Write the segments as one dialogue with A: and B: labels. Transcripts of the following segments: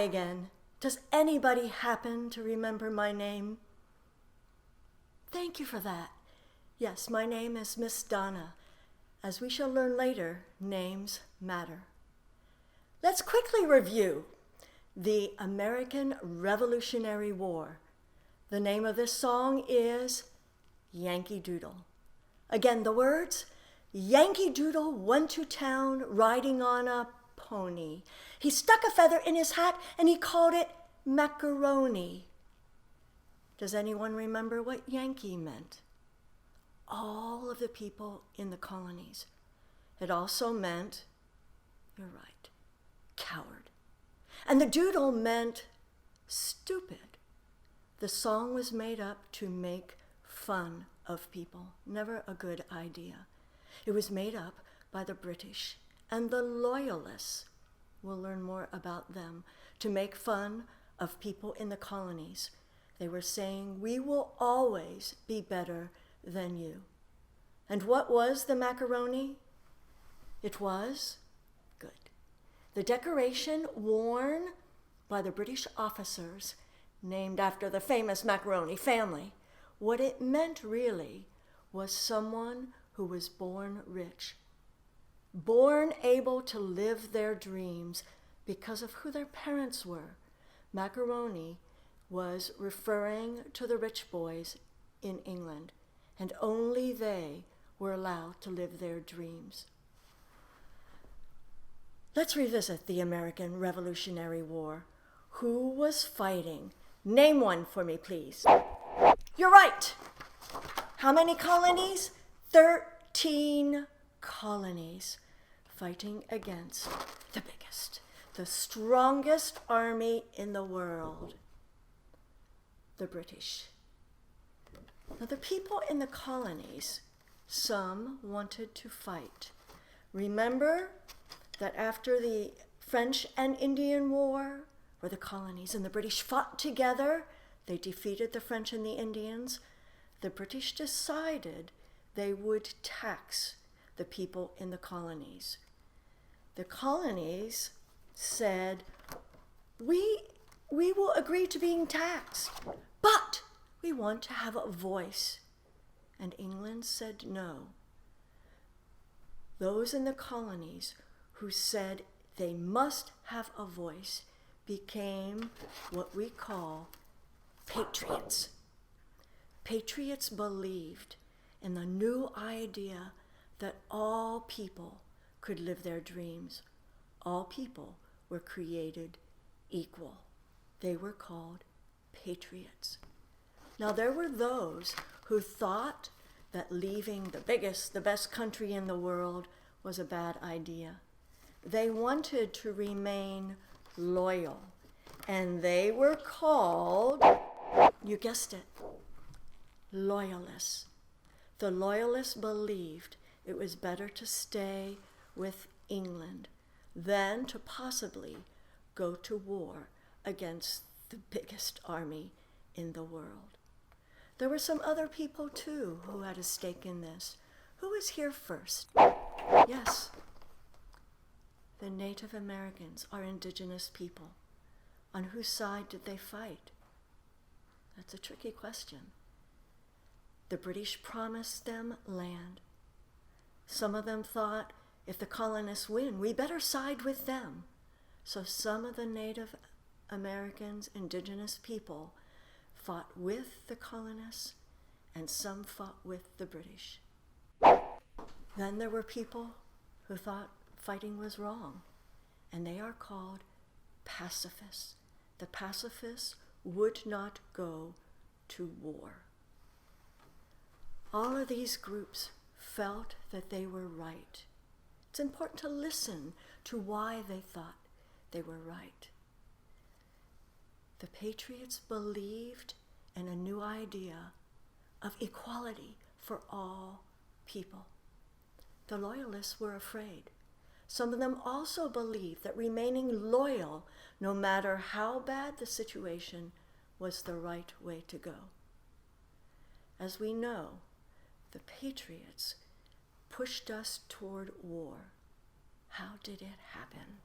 A: again. Does anybody happen to remember my name? Thank you for that. Yes, my name is Miss Donna. As we shall learn later, names matter. Let's quickly review the American Revolutionary War. The name of this song is Yankee Doodle. Again, the words, Yankee Doodle went to town riding on a pony. He stuck a feather in his hat and he called it macaroni. Does anyone remember what Yankee meant? All of the people in the colonies. It also meant, you're right, coward. And the doodle meant stupid. The song was made up to make fun of people. Never a good idea. It was made up by the British and the Loyalists. We'll learn more about them. To make fun of people in the colonies. They were saying, we will always be better than you. And what was the macaroni? It was good. The decoration worn by the British officers named after the famous macaroni family. What it meant really was someone who was born rich, born able to live their dreams because of who their parents were. Macaroni was referring to the rich boys in England, and only they were allowed to live their dreams. Let's revisit the American Revolutionary War. Who was fighting? Name one for me, please. You're right. How many colonies? 13 colonies fighting against the biggest, the strongest army in the world, the British. Now, the people in the colonies, some wanted to fight. Remember that after the French and Indian War, where the colonies and the British fought together, they defeated the French and the Indians. The British decided they would tax the people in the colonies. The colonies said, we will agree to being taxed, but we want to have a voice. And England said no. Those in the colonies who said they must have a voice became what we call patriots. Patriots believed in the new idea that all people could live their dreams. All people were created equal. They were called patriots. Now, there were those who thought that leaving the biggest, the best country in the world was a bad idea. They wanted to remain loyal, and they were called, you guessed it, loyalists. The loyalists believed it was better to stay with England than to possibly go to war against the biggest army in the world. There were some other people, too, who had a stake in this. Who was here first? Yes, the Native Americans, our indigenous people. On whose side did they fight? That's a tricky question. The British promised them land. Some of them thought, if the colonists win, we better side with them. So some of the Native Americans, indigenous people, fought with the colonists, and some fought with the British. Then there were people who thought fighting was wrong, and they are called pacifists. The pacifists would not go to war. All of these groups felt that they were right. It's important to listen to why they thought they were right. The patriots believed in a new idea of equality for all people. The loyalists were afraid. Some of them also believed that remaining loyal, no matter how bad the situation, was the right way to go. As we know, the patriots pushed us toward war. How did it happen?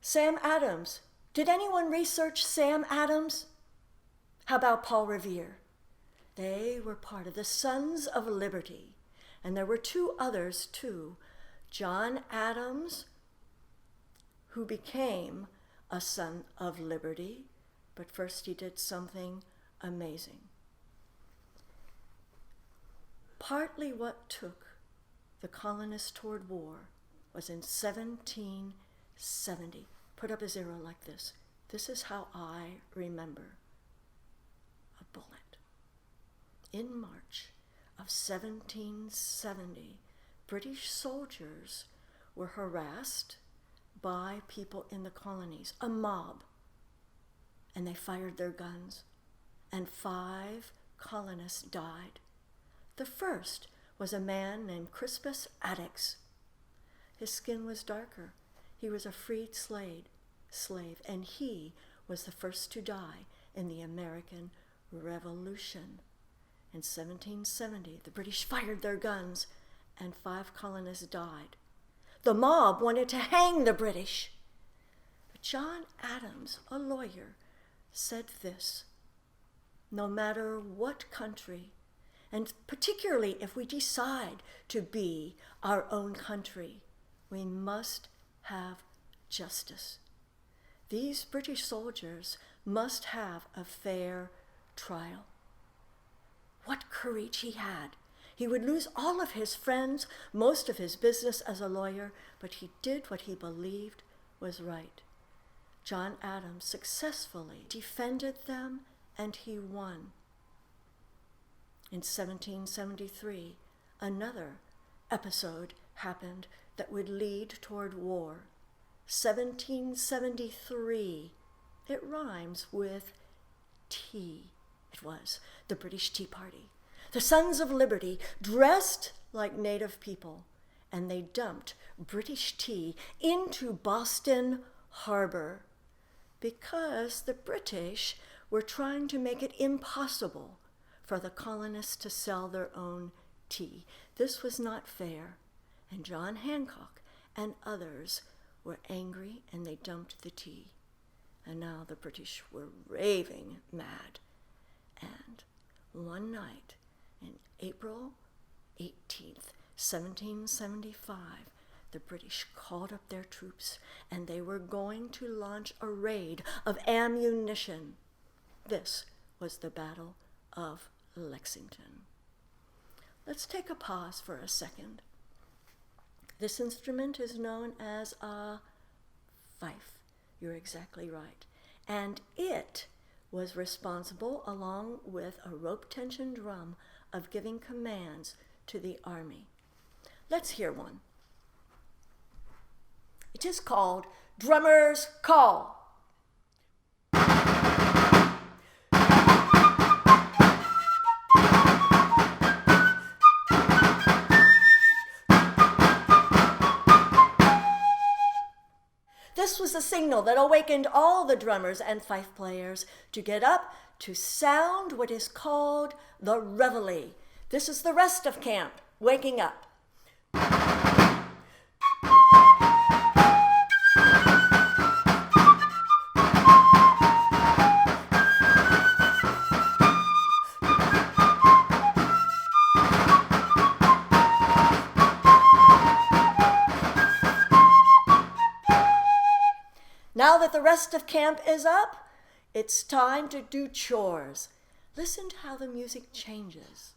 A: Sam Adams. Did anyone research Sam Adams? How about Paul Revere? They were part of the Sons of Liberty. And there were two others too. John Adams, who became a Son of Liberty, but first he did something amazing. Partly what took the colonists toward war was in 1770. Put up a zero like this. This is how I remember a bullet. In March of 1770, British soldiers were harassed by people in the colonies, a mob, and they fired their guns, and 5 colonists died. The first was a man named Crispus Attucks. His skin was darker. He was a freed slave, and he was the first to die in the American Revolution. In 1770, the British fired their guns, and 5 colonists died. The mob wanted to hang the British. But John Adams, a lawyer, said this: no matter what country, and particularly if we decide to be our own country, we must have justice. These British soldiers must have a fair trial. What courage he had. He would lose all of his friends, most of his business as a lawyer, but he did what he believed was right. John Adams successfully defended them, and he won. In 1773, another episode happened that would lead toward war. 1773, it rhymes with tea. It was the British Tea Party. The Sons of Liberty dressed like native people, and they dumped British tea into Boston Harbor because the British were trying to make it impossible for the colonists to sell their own tea. This was not fair, and John Hancock and others were angry, and they dumped the tea. And now the British were raving mad. And one night, in April 18th, 1775, the British called up their troops, and they were going to launch a raid of ammunition. This was the Battle of Lexington. Let's take a pause for a second. This instrument is known as a fife. You're exactly right. And it was responsible, along with a rope tension drum, of giving commands to the army. Let's hear one. It is called Drummer's Call. This was a signal that awakened all the drummers and fife players to get up to sound what is called the reveille. This is the rest of camp waking up. Now that the rest of camp is up, it's time to do chores. Listen to how the music changes.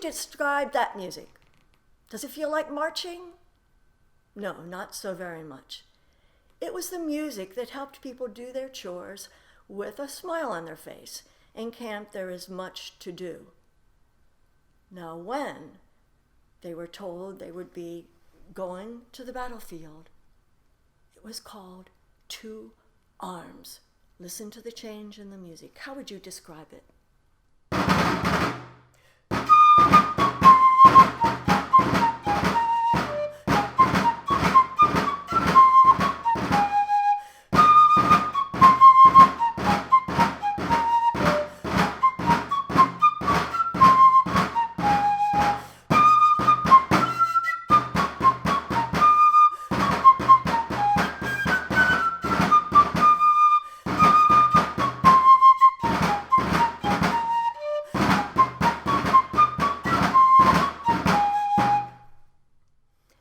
A: Describe that music. Does it feel like marching? No, not so very much. It was the music that helped people do their chores with a smile on their face. In camp, there is much to do. Now, when they were told they would be going to the battlefield, it was called to arms. Listen to the change in the music. How would you describe it?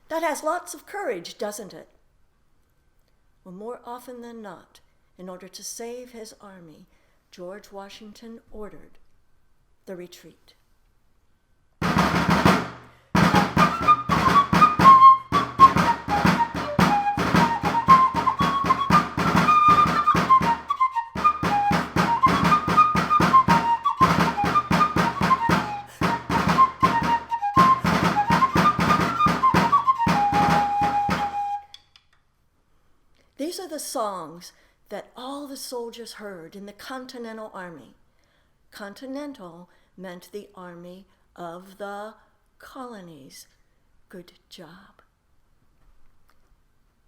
A: That has lots of courage, doesn't it? Well, more often than not, in order to save his army, George Washington ordered the retreat. These are the songs that all the soldiers heard in the Continental Army. Continental meant the army of the colonies. Good job.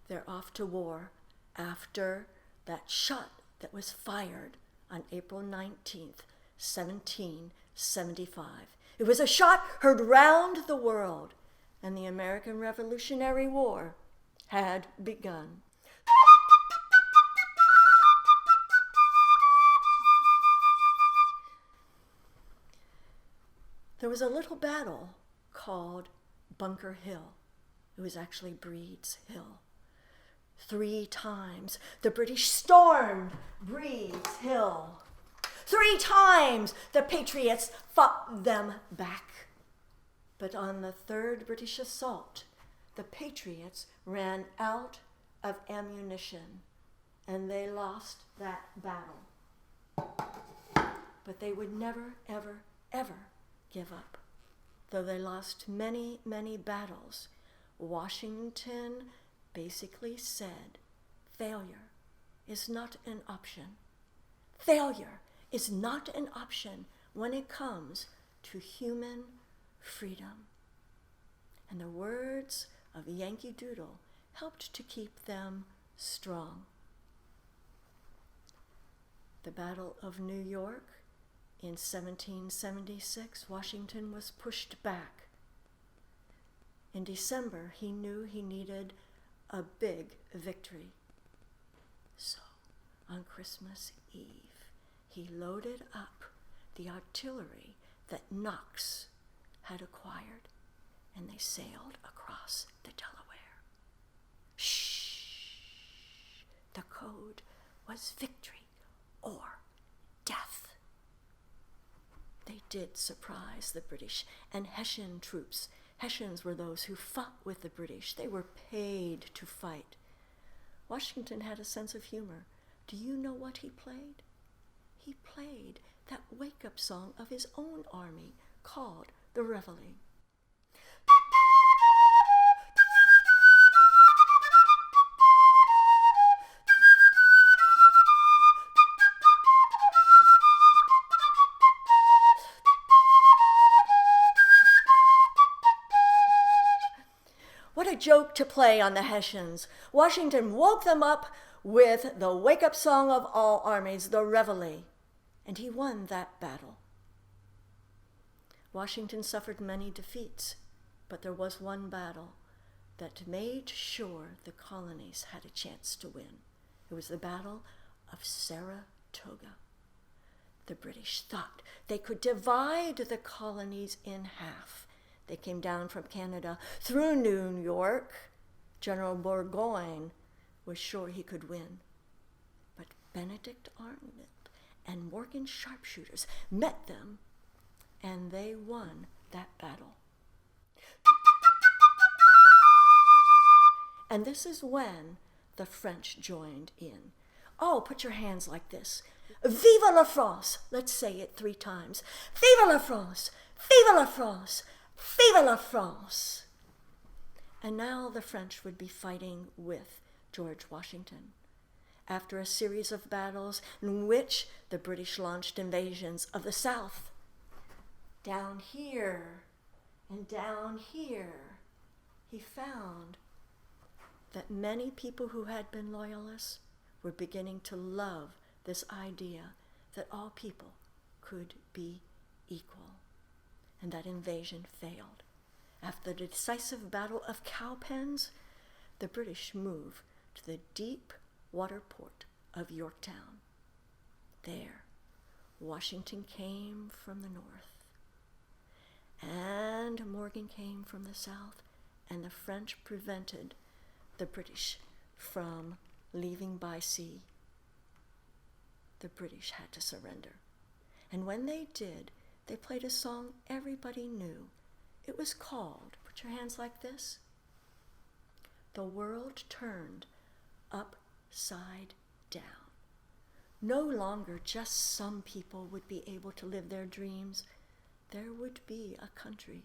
A: They're off to war after that shot that was fired on April 19th, 1775. It was a shot heard round the world, and the American Revolutionary War had begun. There was a little battle called Bunker Hill. It was actually Breed's Hill. 3 times the British stormed Breed's Hill. 3 times the Patriots fought them back. But on the 3rd British assault, the Patriots ran out of ammunition and they lost that battle. But they would never, ever, ever give up. Though they lost many, many battles, Washington basically said, failure is not an option. Failure is not an option when it comes to human freedom. And the words of Yankee Doodle helped to keep them strong. The Battle of New York in 1776, Washington was pushed back. In December, he knew he needed a big victory. So, on Christmas Eve, he loaded up the artillery that Knox had acquired, and they sailed across the Delaware. Shh! The code was victory or death. They did surprise the British and Hessian troops. Hessians were those who fought with the British. They were paid to fight. Washington had a sense of humor. Do you know what he played? He played that wake-up song of his own army called the Reveille. What a joke to play on the Hessians. Washington woke them up with the wake-up song of all armies, the Reveille, and he won that battle. Washington suffered many defeats, but there was one battle that made sure the colonies had a chance to win. It was the Battle of Saratoga. The British thought they could divide the colonies in half. They came down from Canada through New York. General Burgoyne was sure he could win. But Benedict Arnold and Morgan sharpshooters met them, and they won that battle. And this is when the French joined in. Oh, put your hands like this. Vive la France! Let's say it 3 times. Vive la France! Vive la France! Vive la France! And now the French would be fighting with George Washington. After a series of battles in which the British launched invasions of the South. Down here and down here, he found that many people who had been loyalists were beginning to love this idea that all people could be equal. And that invasion failed. After the decisive Battle of Cowpens, the British moved to the deep water port of Yorktown. There, Washington came from the north, and Morgan came from the south, and the French prevented the British from leaving by sea. The British had to surrender. And when they did, they played a song everybody knew. It was called, put your hands like this, "The World Turned Upside Down." No longer just some people would be able to live their dreams. There would be a country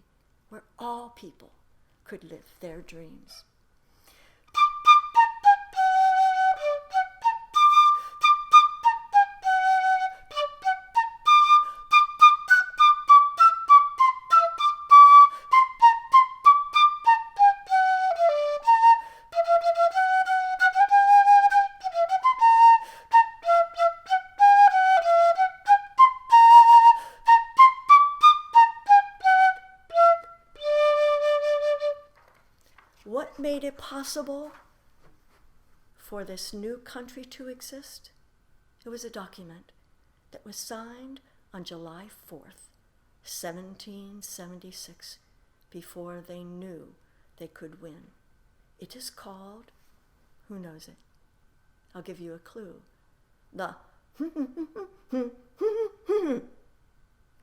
A: where all people could live their dreams. What made it possible for this new country to exist? It was a document that was signed on July 4th, 1776, before they knew they could win. It is called, who knows it? I'll give you a clue. The can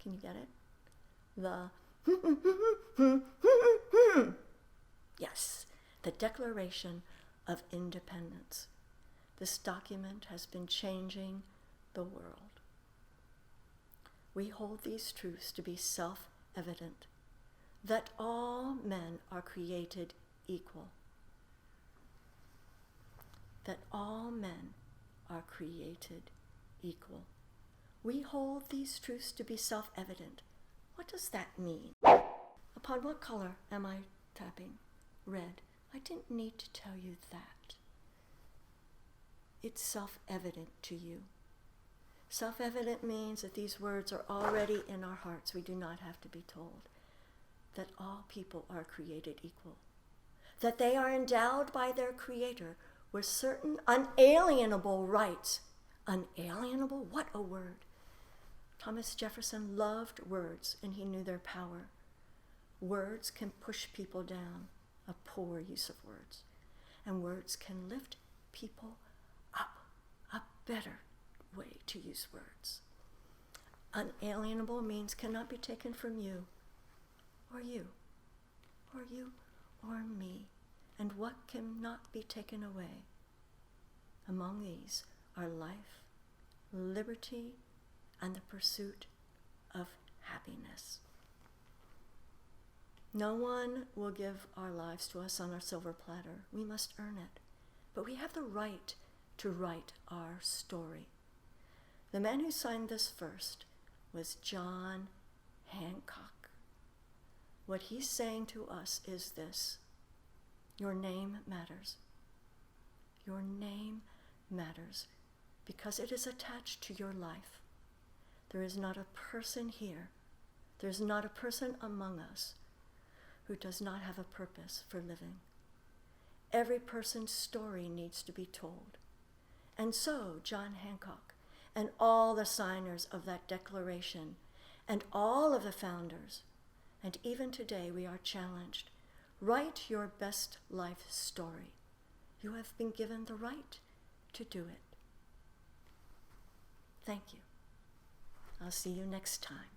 A: you get it? The yes, the Declaration of Independence. This document has been changing the world. We hold these truths to be self-evident, that all men are created equal, that all men are created equal. We hold these truths to be self-evident. What does that mean? Upon what color am I tapping? Red. I didn't need to tell you that. It's self-evident to you. Self-evident means that these words are already in our hearts. We do not have to be told that all people are created equal, that they are endowed by their Creator with certain unalienable rights. Unalienable? What a word. Thomas Jefferson loved words, and he knew their power. Words can push people down, a poor use of words. And words can lift people up, a better way to use words. Unalienable means cannot be taken from you, or you, or you, or me. And what cannot be taken away? Among these are life, liberty, and the pursuit of happiness. No one will give our lives to us on our silver platter. We must earn it. But we have the right to write our story. The man who signed this first was John Hancock. What he's saying to us is this: your name matters. Your name matters because it is attached to your life. There is not a person here, there is not a person among us who does not have a purpose for living. Every person's story needs to be told. And so John Hancock and all the signers of that declaration and all of the founders, and even today we are challenged, write your best life story. You have been given the right to do it. Thank you. I'll see you next time.